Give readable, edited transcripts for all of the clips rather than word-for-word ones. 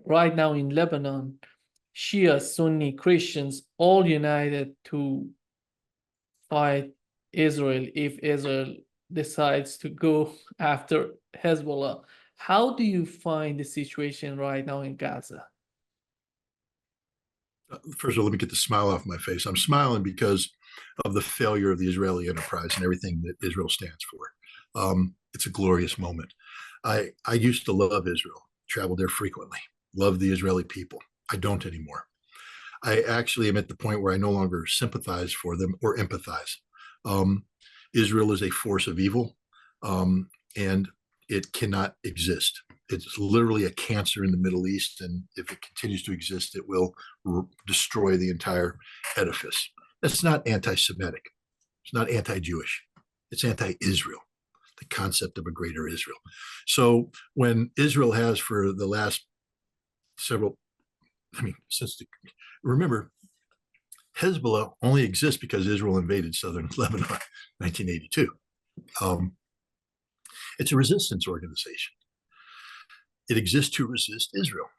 right now in Lebanon, Shia, Sunni, Christians, all united to fight Israel if Israel decides to go after Hezbollah. How do you find the situation right now in Gaza? First of all, let me get the smile off my face. I'm smiling because of the failure of the Israeli enterprise and everything that Israel stands for. It's a glorious moment. I used to love Israel, traveled there frequently, loved the Israeli people. I don't anymore. I actually am at the point where I no longer sympathize for them or empathize. Israel is a force of evil, and it cannot exist. It's literally a cancer in the Middle East, and if it continues to exist, it will destroy the entire edifice. That's not anti-Semitic. It's not anti-Jewish. It's anti-Israel, the concept of a greater Israel. So when Israel has, for the last remember, Hezbollah only exists because Israel invaded southern Lebanon in 1982. It's a resistance organization. It exists to resist Israel.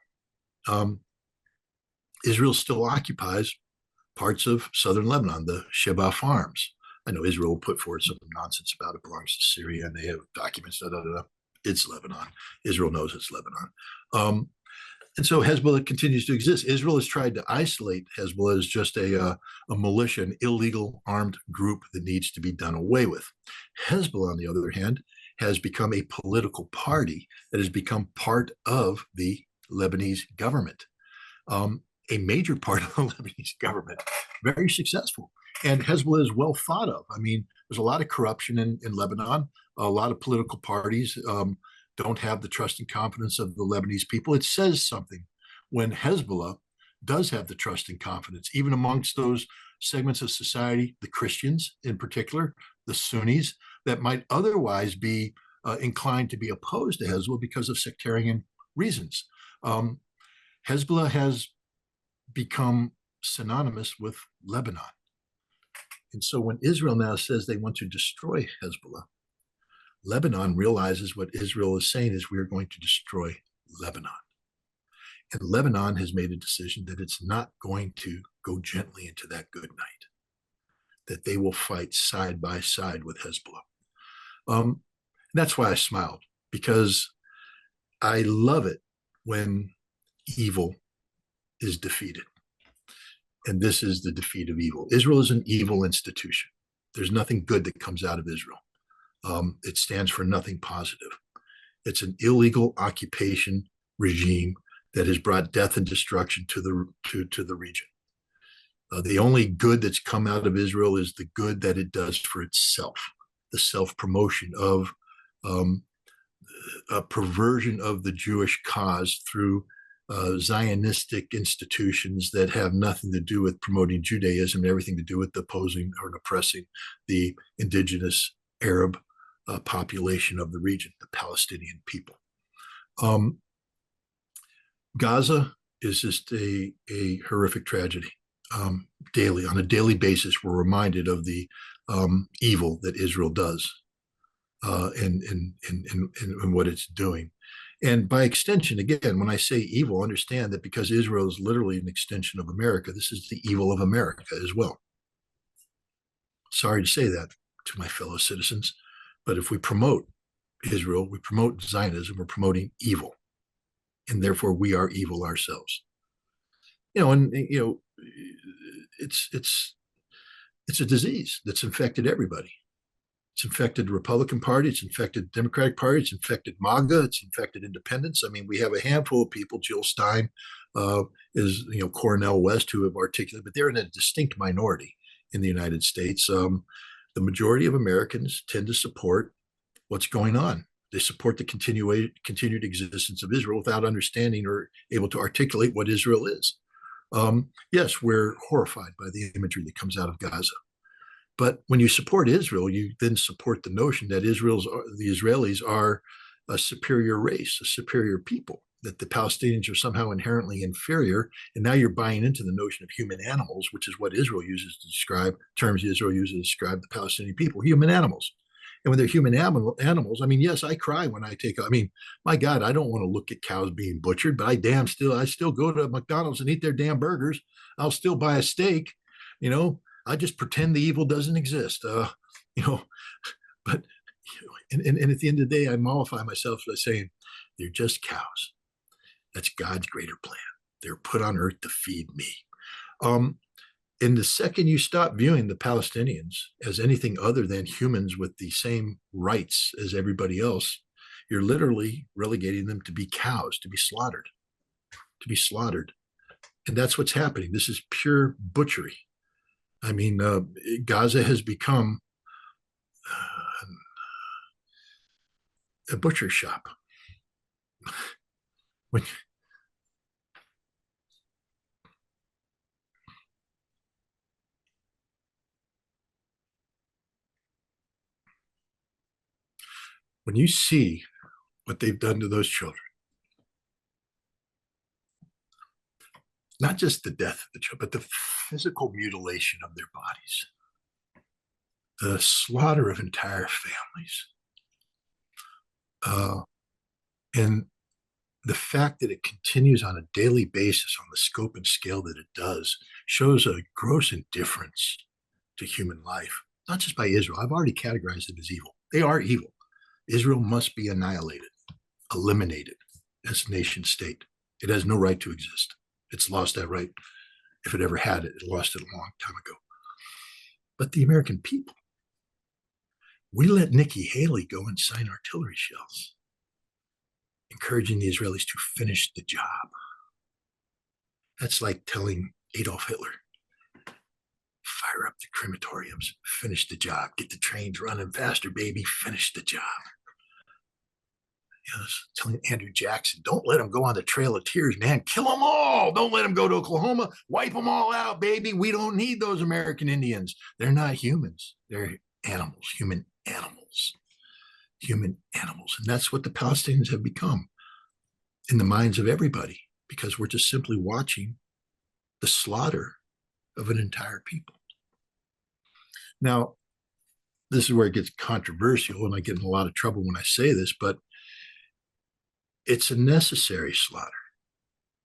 Israel still occupies parts of southern Lebanon, the Sheba farms. I know Israel put forward some nonsense about it belongs to Syria, and they have documents. It's Lebanon. Israel knows it's Lebanon. And so Hezbollah continues to exist. Israel has tried to isolate Hezbollah as just a militia, an illegal armed group that needs to be done away with. Hezbollah, on the other hand, has become a political party that has become part of the Lebanese government, a major part of the Lebanese government, very successful. And Hezbollah is well thought of. I mean, there's a lot of corruption in Lebanon. A lot of political parties don't have the trust and confidence of the Lebanese people. It says something when Hezbollah does have the trust and confidence, even amongst those segments of society, the Christians in particular, the Sunnis, that might otherwise be inclined to be opposed to Hezbollah because of sectarian reasons. Hezbollah has become synonymous with Lebanon. And so when Israel now says they want to destroy Hezbollah, Lebanon realizes what Israel is saying is we are going to destroy Lebanon. And Lebanon has made a decision that it's not going to go gently into that good night, that they will fight side by side with Hezbollah. That's why I smiled, because I love it when evil is defeated. And this is the defeat of evil. Israel is an evil institution. There's nothing good that comes out of Israel. It stands for nothing positive. It's an illegal occupation regime that has brought death and destruction to the region. The only good that's come out of Israel is the good that it does for itself, the self-promotion of a perversion of the Jewish cause through Zionistic institutions that have nothing to do with promoting Judaism, everything to do with opposing or oppressing the indigenous Arab population of the region, the Palestinian people. Gaza is just a horrific tragedy. Daily, on a daily basis, we're reminded of the evil that Israel does and what it's doing. And by extension, again, when I say evil, understand that because Israel is literally an extension of America, this is the evil of America as well. Sorry to say that to my fellow citizens, but if we promote Israel, we promote Zionism, we're promoting evil, and therefore we are evil ourselves. It's a disease that's infected everybody. It's infected the Republican Party. It's infected the Democratic Party. It's infected MAGA. It's infected independents. I mean, we have a handful of people. Jill Stein is, Cornel West, who have articulated, but they're in a distinct minority in the United States. The majority of Americans tend to support what's going on. They support the continued existence of Israel without understanding or able to articulate what Israel is. Yes, we're horrified by the imagery that comes out of Gaza. But when you support Israel, you then support the notion that the Israelis are a superior race, a superior people, that the Palestinians are somehow inherently inferior. And now you're buying into the notion of human animals, which is what Israel uses to describe, terms Israel uses to describe the Palestinian people, human animals. And when they're human animals, I mean, yes, I cry when I take, I mean, my God, I don't want to look at cows being butchered, but I still go to McDonald's and eat their damn burgers. I'll still buy a steak, you know, I just pretend the evil doesn't exist, you know, but, and at the end of the day, I mollify myself by saying they're just cows. That's God's greater plan. They're put on earth to feed me. And the second you stop viewing the Palestinians as anything other than humans with the same rights as everybody else, you're literally relegating them to be cows, to be slaughtered, to be slaughtered. And that's what's happening. This is pure butchery. I mean, Gaza has become a butcher shop. When you see what they've done to those children, not just the death of the children, but the physical mutilation of their bodies, the slaughter of entire families, and the fact that it continues on a daily basis on the scope and scale that it does shows a gross indifference to human life, not just by Israel. I've already categorized them as evil. They are evil. Israel must be annihilated, eliminated as a nation state. It has no right to exist. It's lost that right. If it ever had it, it lost it a long time ago. But the American people, we let Nikki Haley go and sign artillery shells, encouraging the Israelis to finish the job. That's like telling Adolf Hitler, fire up the crematoriums, finish the job, get the trains running faster, baby, finish the job. Telling Andrew Jackson, don't let them go on the Trail of Tears, man. Kill them all. Don't let them go to Oklahoma. Wipe them all out, baby. We don't need those American Indians. They're not humans. They're animals, human animals. Human animals. And that's what the Palestinians have become in the minds of everybody, because we're just simply watching the slaughter of an entire people. Now, this is where it gets controversial, and I get in a lot of trouble when I say this, but it's a necessary slaughter.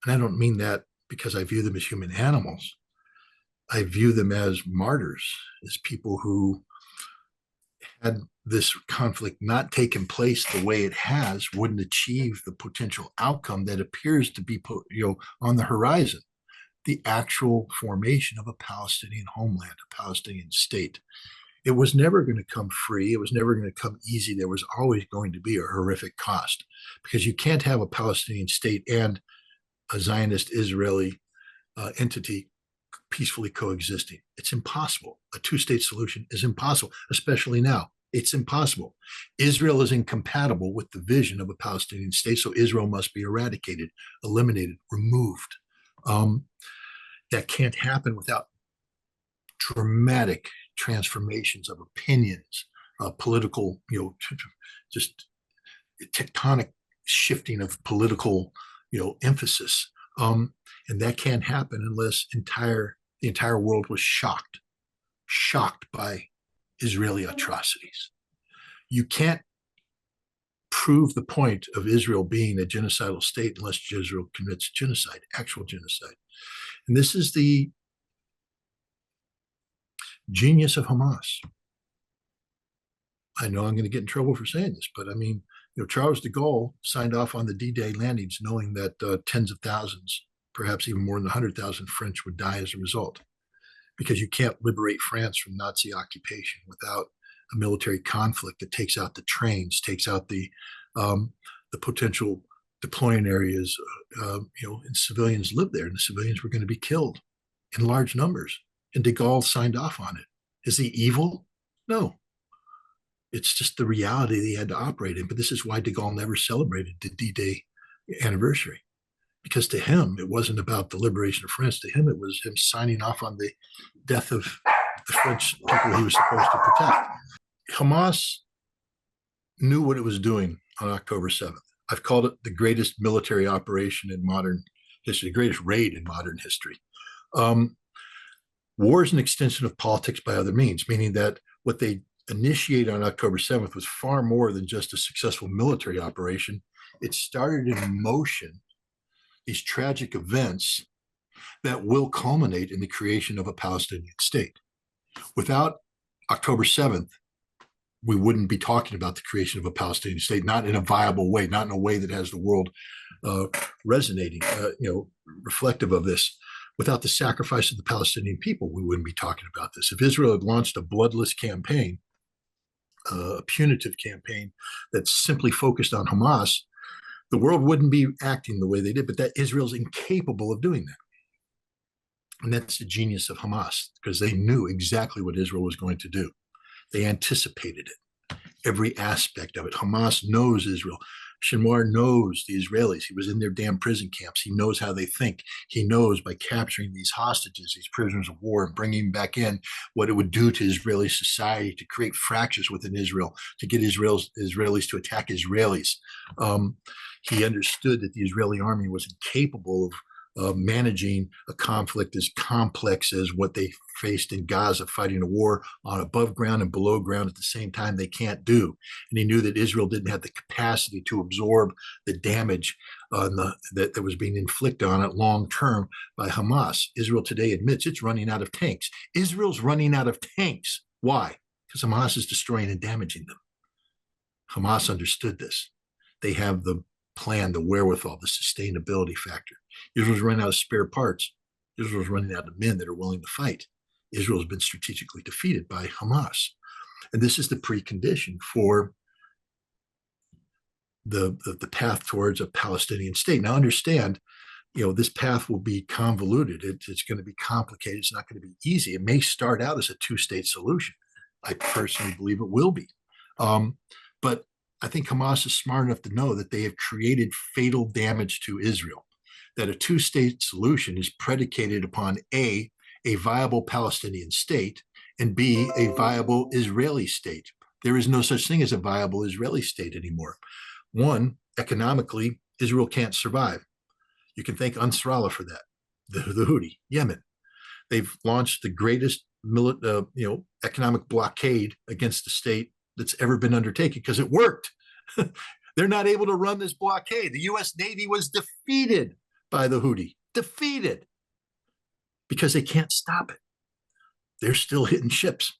And I don't mean that because I view them as human animals. I view them as martyrs, as people who had this conflict not taken place the way it has, wouldn't achieve the potential outcome that appears to be, on the horizon. The actual formation of a Palestinian homeland, a Palestinian state. It was never going to come free. It was never going to come easy. There was always going to be a horrific cost, because you can't have a Palestinian state and a Zionist Israeli entity peacefully coexisting. It's impossible. A two-state solution is impossible, especially now. It's impossible. Israel is incompatible with the vision of a Palestinian state, so Israel must be eradicated, eliminated, removed. That can't happen without dramatic transformations of opinions, political, just tectonic shifting of political, emphasis. And that can't happen unless the entire world was shocked by Israeli atrocities. You can't prove the point of Israel being a genocidal state unless Israel commits genocide, actual genocide. And this is the genius of Hamas. I know I'm going to get in trouble for saying this, but I mean, Charles de Gaulle signed off on the D-Day landings knowing that tens of thousands, perhaps even more than 100,000 French would die as a result, because you can't liberate France from Nazi occupation without a military conflict that takes out the trains, takes out the potential deploying areas, and civilians live there, and the civilians were going to be killed in large numbers. And de Gaulle signed off on it. Is he evil? No. It's just the reality that he had to operate in. But this is why de Gaulle never celebrated the D-Day anniversary, because to him, it wasn't about the liberation of France. To him, it was him signing off on the death of the French people he was supposed to protect. Hamas knew what it was doing on October 7th. I've called it the greatest military operation in modern history, the greatest raid in modern history. War is an extension of politics by other means, meaning that what they initiated on October 7th was far more than just a successful military operation. It started in motion these tragic events that will culminate in the creation of a Palestinian state. Without October 7th, we wouldn't be talking about the creation of a Palestinian state, not in a viable way, not in a way that has the world resonating, reflective of this. Without the sacrifice of the Palestinian people, we wouldn't be talking about this. If Israel had launched a bloodless campaign, a punitive campaign that's simply focused on Hamas, the world wouldn't be acting the way they did, but that Israel's incapable of doing that. And that's the genius of Hamas, because they knew exactly what Israel was going to do. They anticipated it, every aspect of it. Hamas knows Israel. Sinwar knows the Israelis. He was in their damn prison camps. He knows how they think. He knows by capturing these hostages, these prisoners of war, and bringing them back in, what it would do to Israeli society, to create fractures within Israel, to get Israelis to attack Israelis. He understood that the Israeli army was incapable of managing a conflict as complex as what they faced in Gaza, fighting a war on above ground and below ground at the same time. They can't do. And he knew that Israel didn't have the capacity to absorb the damage that was being inflicted on it long term by Hamas. Israel today admits it's running out of tanks. Israel's running out of tanks. Why? Because Hamas is destroying and damaging them. Hamas understood this. They have the plan, the wherewithal, the sustainability factor. Israel's running out of spare parts. Israel's running out of men that are willing to fight. Israel's been strategically defeated by Hamas. And this is the precondition for the path towards a Palestinian state. Now understand, this path will be convoluted. It's going to be complicated. It's not going to be easy. It may start out as a two-state solution. I personally believe it will be. But I think Hamas is smart enough to know that they have created fatal damage to Israel, that a two-state solution is predicated upon A, a viable Palestinian state, and B, a viable Israeli state. There is no such thing as a viable Israeli state anymore. One, economically, Israel can't survive. You can thank Ansarallah for that, the Houthi, Yemen. They've launched the greatest economic blockade against the state that's ever been undertaken because it worked. They're not able to run this blockade. The U.S. Navy was defeated by the Houthi, defeated, because they can't stop it. They're still hitting ships.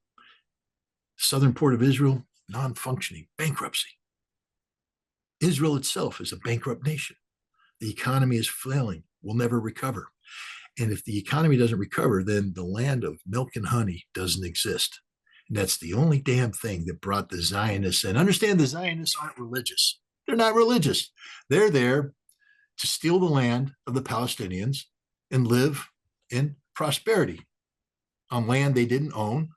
Southern port of Israel, non-functioning, bankruptcy. Israel itself is a bankrupt nation. The economy is flailing, will never recover. And if the economy doesn't recover, then the land of milk and honey doesn't exist. And that's the only damn thing that brought the Zionists in. Understand, the Zionists aren't religious. They're not religious. They're there to steal the land of the Palestinians and live in prosperity on land they didn't own,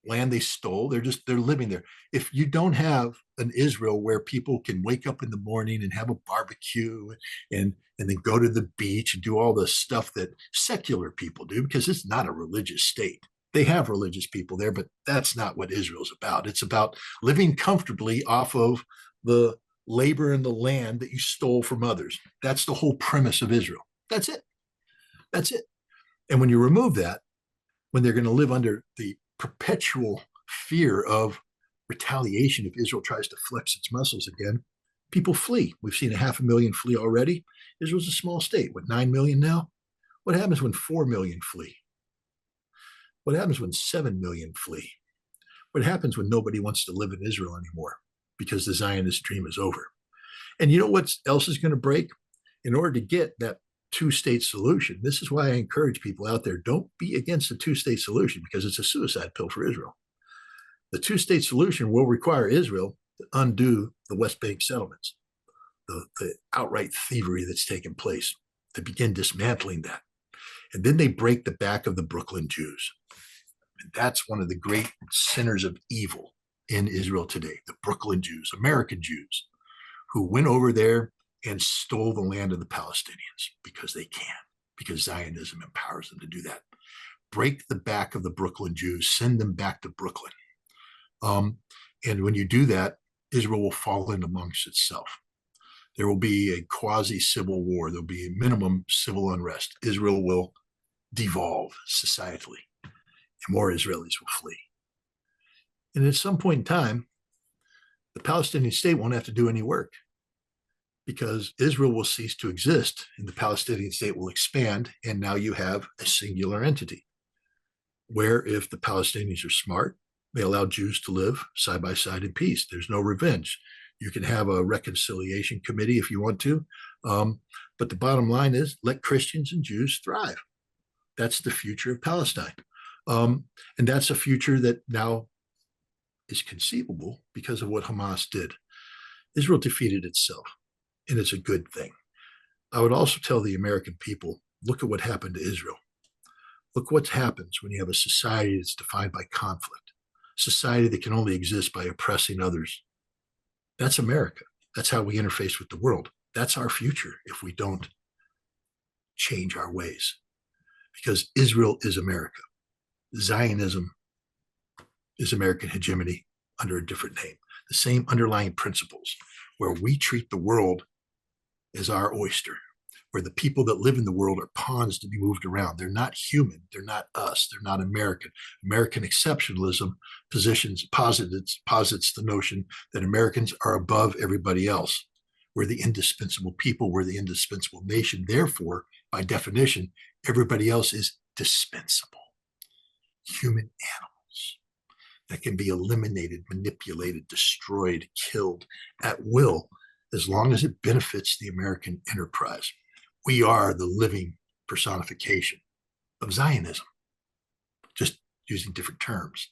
land they stole. They're living there. If you don't have an Israel where people can wake up in the morning and have a barbecue and then go to the beach and do all the stuff that secular people do, because it's not a religious state. They have religious people there, but that's not what Israel's about. It's about living comfortably off of the labor and the land that you stole from others. That's the whole premise of Israel. That's it. That's it. And when you remove that, when they're going to live under the perpetual fear of retaliation if Israel tries to flex its muscles again, people flee. We've seen 500,000 flee already. Israel's a small state. What, 9 million now? What happens when 4 million flee? What happens when 7 million flee? What happens when nobody wants to live in Israel anymore because the Zionist dream is over? And you know what else is going to break? In order to get that two-state solution, this is why I encourage people out there, don't be against the two-state solution, because it's a suicide pill for Israel. The two-state solution will require Israel to undo the West Bank settlements, the outright thievery that's taken place, to begin dismantling that. And then they break the back of the Brooklyn Jews. And that's one of the great sinners of evil in Israel today, the Brooklyn Jews, American Jews, who went over there and stole the land of the Palestinians because they can, because Zionism empowers them to do that. Break the back of the Brooklyn Jews, send them back to Brooklyn. And when you do that, Israel will fall in amongst itself. There will be a quasi-civil war. There'll be a minimum civil unrest. Israel will devolve societally, and more Israelis will flee. And at some point in time, the Palestinian state won't have to do any work because Israel will cease to exist and the Palestinian state will expand. And now you have a singular entity where, if the Palestinians are smart, they allow Jews to live side by side in peace. There's no revenge. You can have a reconciliation committee if you want to. But the bottom line is, let Christians and Jews thrive. That's the future of Palestine. And that's a future that now is conceivable because of what Hamas did. Israel defeated itself, and it's a good thing. I would also tell the American people, look at what happened to Israel. Look what happens when you have a society that's defined by conflict, society that can only exist by oppressing others. That's America. That's how we interface with the world. That's our future if we don't change our ways. Because Israel is America. Zionism is American hegemony under a different name. The same underlying principles where we treat the world as our oyster, where the people that live in the world are pawns to be moved around. They're not human. They're not us. They're not American. American exceptionalism posits the notion that Americans are above everybody else. We're the indispensable people. We're the indispensable nation. Therefore, by definition, everybody else is dispensable. Human animals that can be eliminated, manipulated, destroyed, killed at will, as long as it benefits the American enterprise. We are the living personification of Zionism, just using different terms.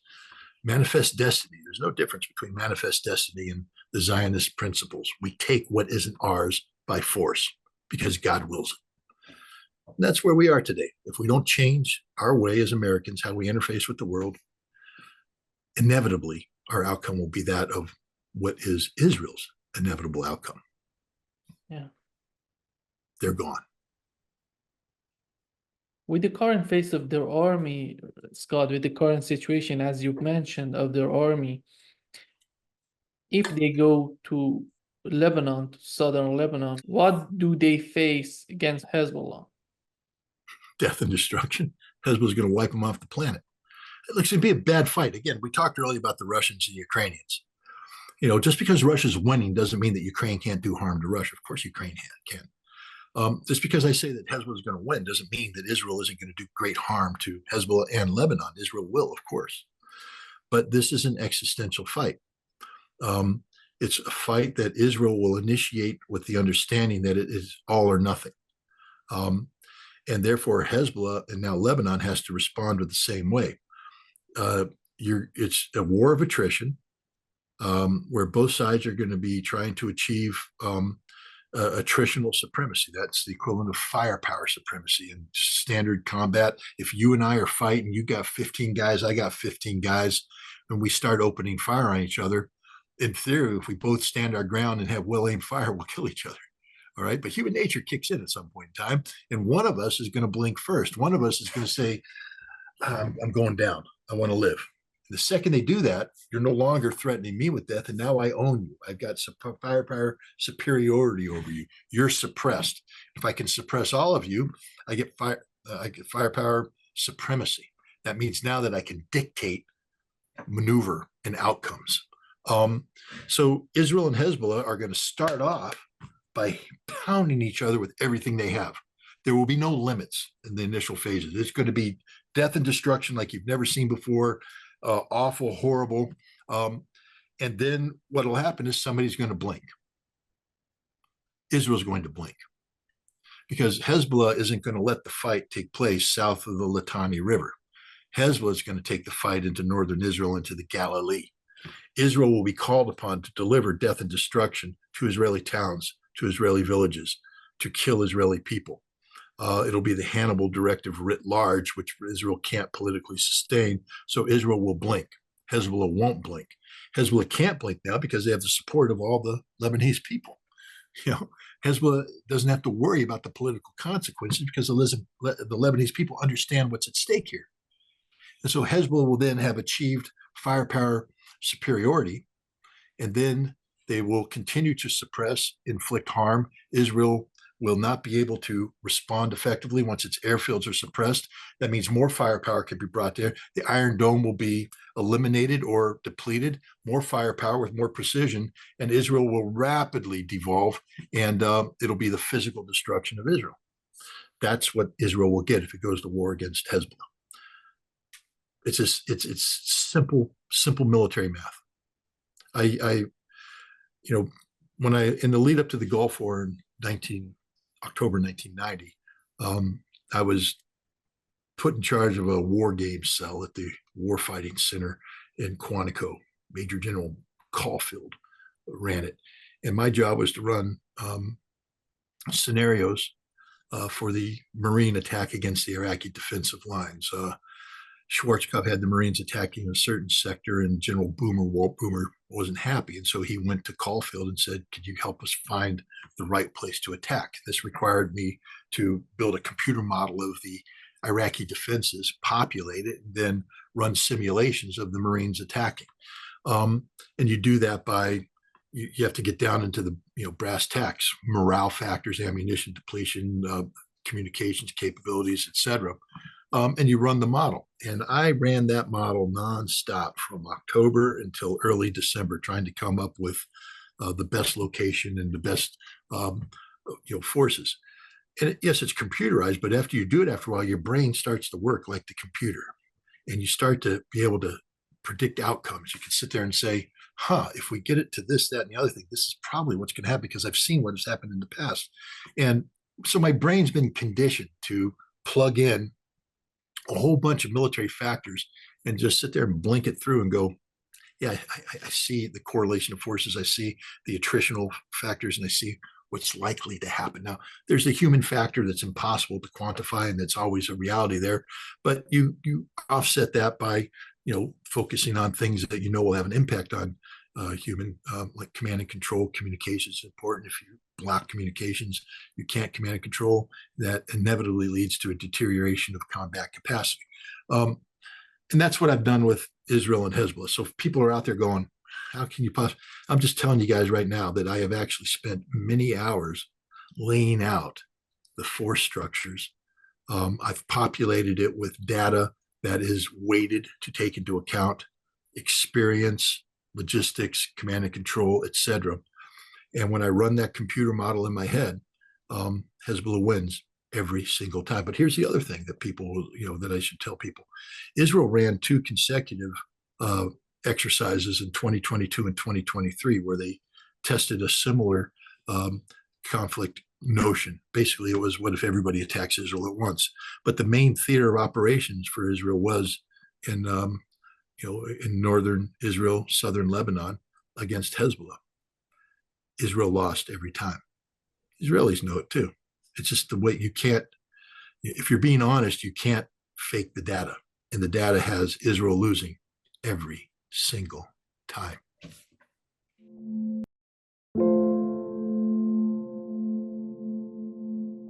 Manifest destiny. There's no difference between manifest destiny and the Zionist principles. We take what isn't ours by force because God wills it. And that's where we are today. If we don't change our way as Americans, how we interface with the world, inevitably our outcome will be that of what is Israel's inevitable outcome. Yeah. They're gone. With the current phase of their army, Scott, with the current situation, as you mentioned, of their army, if they go to Lebanon, to southern Lebanon, what do they face against Hezbollah? Death and destruction. Hezbollah is going to wipe them off the planet. It looks to be a bad fight. Again, we talked earlier about the Russians and Ukrainians. Just because Russia's winning doesn't mean that Ukraine can't do harm to Russia. Of course, Ukraine can. Just because I say that Hezbollah is going to win doesn't mean that Israel isn't going to do great harm to Hezbollah and Lebanon. Israel will, of course. But this is an existential fight. It's a fight that Israel will initiate with the understanding that it is all or nothing. And therefore, Hezbollah and now Lebanon has to respond with the same way. It's a war of attrition where both sides are going to be trying to achieve attritional supremacy. That's the equivalent of firepower supremacy in standard combat. If you and I are fighting, you got 15 guys, I got 15 guys, and we start opening fire on each other, in theory, if we both stand our ground and have well-aimed fire, we'll kill each other. All right. But human nature kicks in at some point in time. And one of us is going to blink first. One of us is going to say, I'm going down. I want to live. And the second they do that, you're no longer threatening me with death. And now I own you. I've got some firepower superiority over you. You're suppressed. If I can suppress all of you, I get firepower supremacy. That means now that I can dictate maneuver and outcomes. So Israel and Hezbollah are going to start off by pounding each other with everything they have. There will be no limits in the initial phases. It's going to be death and destruction like you've never seen before, awful, horrible. And then what will happen is somebody's going to blink. Israel's going to blink because Hezbollah isn't going to let the fight take place south of the Litani River. Hezbollah is going to take the fight into northern Israel, into the Galilee. Israel will be called upon to deliver death and destruction to Israeli towns, to Israeli villages, to kill Israeli people. It'll be the Hannibal directive writ large, which Israel can't politically sustain. So Israel will blink. Hezbollah won't blink. Hezbollah can't blink now because they have the support of all the Lebanese people. Hezbollah doesn't have to worry about the political consequences because the Lebanese people understand what's at stake here. And so Hezbollah will then have achieved firepower superiority, and then they will continue to suppress, inflict harm. Israel will not be able to respond effectively once its airfields are suppressed. That means more firepower can be brought there. The Iron Dome will be eliminated or depleted, more firepower with more precision, and Israel will rapidly devolve, and it'll be the physical destruction of Israel. That's what Israel will get if it goes to war against Hezbollah. It's just it's simple military math. I when I in the lead up to the Gulf War in October 1990, I was put in charge of a war games cell at the Warfighting Center in Quantico. Major General Caulfield ran it, and my job was to run scenarios for the Marine attack against the Iraqi defensive lines. Schwartzkopf had the Marines attacking a certain sector, and General Boomer wasn't happy. And so he went to Caulfield and said, could you help us find the right place to attack? This required me to build a computer model of the Iraqi defenses, populate it, and then run simulations of the Marines attacking. And you do that by, you have to get down into the brass tacks, morale factors, ammunition depletion, communications capabilities, etc. And you run the model. And I ran that model nonstop from October until early December, trying to come up with the best location and the best forces. And yes, it's computerized, but after you do it, after a while, your brain starts to work like the computer, and you start to be able to predict outcomes. You can sit there and say, if we get it to this, that, and the other thing, this is probably what's going to happen because I've seen what has happened in the past. And so my brain's been conditioned to plug in a whole bunch of military factors and just sit there and blink it through and go, yeah, I see the correlation of forces. I see the attritional factors, and I see what's likely to happen. Now, there's the human factor that's impossible to quantify, and that's always a reality there. But you offset that by focusing on things that will have an impact on human, like command and control. Communications is important. If you block communications, you can't command and control. That inevitably leads to a deterioration of combat capacity. And that's what I've done with Israel and Hezbollah. So if people are out there going, how can you possibly? I'm just telling you guys right now that I have actually spent many hours laying out the force structures. I've populated it with data that is weighted to take into account experience, logistics, command and control, etc. And when I run that computer model in my head, Hezbollah wins every single time. But here's the other thing that people, that I should tell people. Israel ran 2 consecutive exercises in 2022 and 2023 where they tested a similar conflict notion. Basically, it was, what if everybody attacks Israel at once? But the main theater of operations for Israel was in northern Israel, southern Lebanon, against Hezbollah. Israel lost every time. Israelis know it too. It's just the way you can't, if you're being honest, you can't fake the data. And the data has Israel losing every single time.